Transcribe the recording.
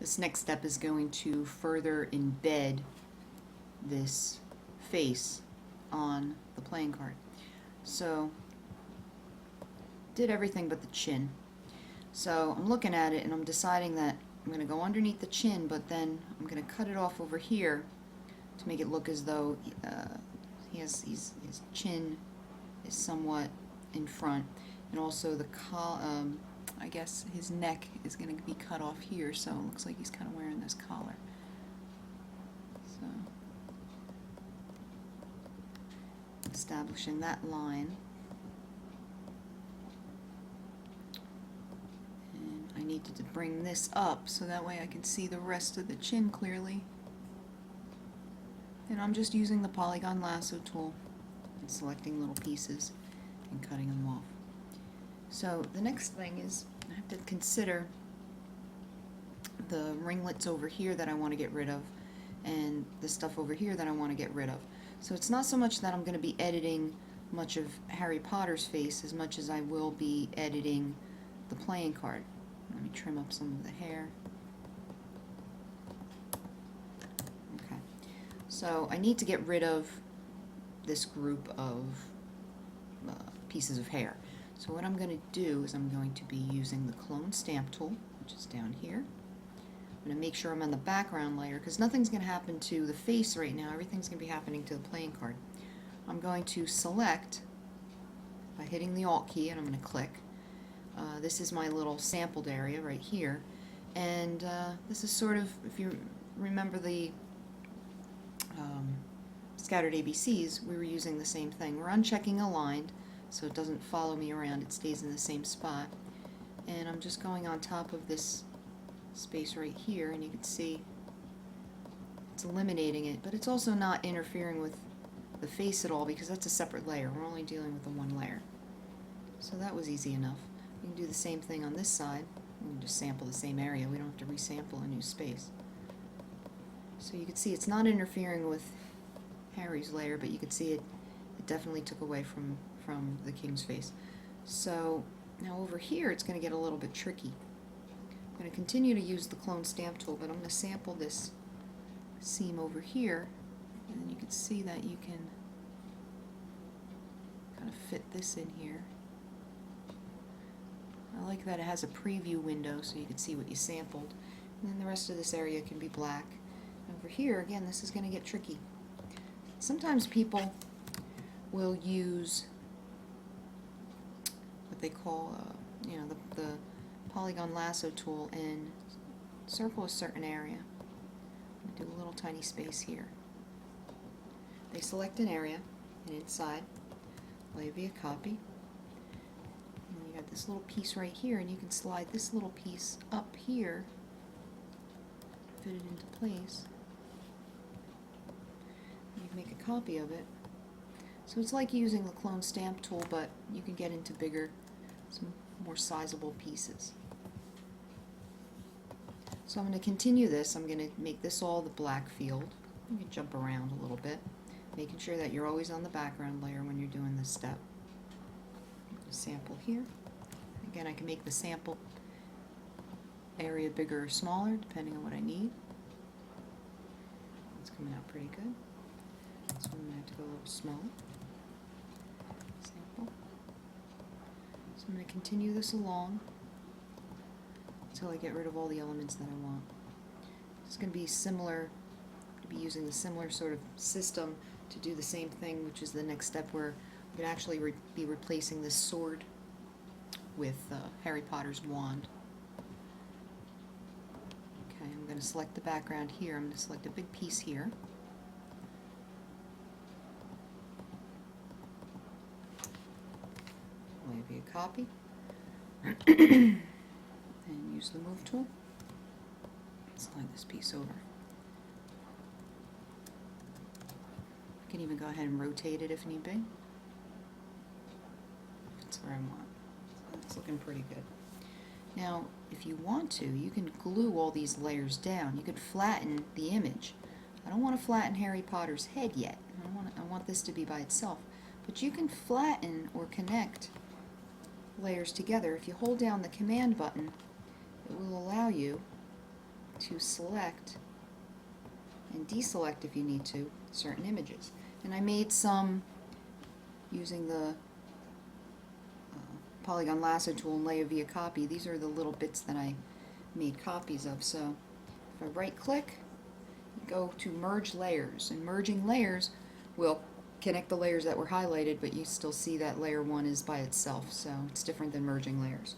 This next step is going to further embed this face on the playing card. So, did everything but the chin. So I'm looking at it and I'm deciding that I'm going to go underneath the chin, but then I'm going to cut it off over here to make it look as though his chin is somewhat in front, and also the I guess his neck is going to be cut off here, so it looks like he's kind of wearing this collar. So, establishing that line. And I need to bring this up so that way I can see the rest of the chin clearly. And I'm just using the polygon lasso tool and selecting little pieces and cutting them off. So the next thing is I have to consider the ringlets over here that I want to get rid of and the stuff over here that I want to get rid of. So it's not so much that I'm going to be editing much of Harry Potter's face as much as I will be editing the playing card. Let me trim up some of the hair. Okay. So I need to get rid of this group of pieces of hair. So what I'm going to do is I'm going to be using the clone stamp tool, which is down here. I'm going to make sure I'm on the background layer because nothing's going to happen to the face right now. Everything's going to be happening to the playing card. I'm going to select by hitting the Alt key, and I'm going to click. This is my little sampled area right here, and this is sort of, if you remember the scattered ABCs, we were using the same thing. We're unchecking aligned, so it doesn't follow me around, it stays in the same spot. And I'm just going on top of this space right here, and you can see it's eliminating it, but it's also not interfering with the face at all because that's a separate layer. We're only dealing with the one layer. So that was easy enough. We can do the same thing on this side. We can just sample the same area. We don't have to resample a new space. So you can see it's not interfering with Harry's layer, but you can see it definitely took away from the king's face. So now over here it's going to get a little bit tricky. I'm going to continue to use the clone stamp tool, but I'm going to sample this seam over here, and then you can see that you can kind of fit this in here. I like that it has a preview window so you can see what you sampled, and then the rest of this area can be black. Over here, again, this is going to get tricky. Sometimes people will use what they call, the polygon lasso tool and circle a certain area. I'm going to do a little tiny space here. They select an area, and inside, lay via copy. And you got this little piece right here, and you can slide this little piece up here, fit it into place. You can make a copy of it. So it's like using the clone stamp tool, but you can get into bigger, some more sizable pieces. So I'm going to continue this. I'm going to make this all the black field. You can jump around a little bit, making sure that you're always on the background layer when you're doing this step. Sample here. Again, I can make the sample area bigger or smaller depending on what I need. It's coming out pretty good. So I'm going to have to go a little smaller. Sample. So I'm going to continue this along until I get rid of all the elements that I want. It's going to be similar, using the similar sort of system to do the same thing, which is the next step where I'm going to actually be replacing this sword with Harry Potter's wand. Okay, I'm going to select the background here. I'm going to select a big piece here. Maybe a copy. And use the move tool. Slide this piece over. I can even go ahead and rotate it if need be. That's where I want. So that's looking pretty good. Now, if you want to, you can glue all these layers down. You could flatten the image. I don't want to flatten Harry Potter's head yet. I want this to be by itself. But you can flatten or connect layers together. If you hold down the command button, it will allow you to select and deselect, if you need to, certain images. And I made some using the Polygon Lasso tool and Layer via Copy. These are the little bits that I made copies of. So if I right click, go to Merge Layers, and merging layers will connect the layers that were highlighted, but you still see that layer 1 is by itself, so it's different than merging layers.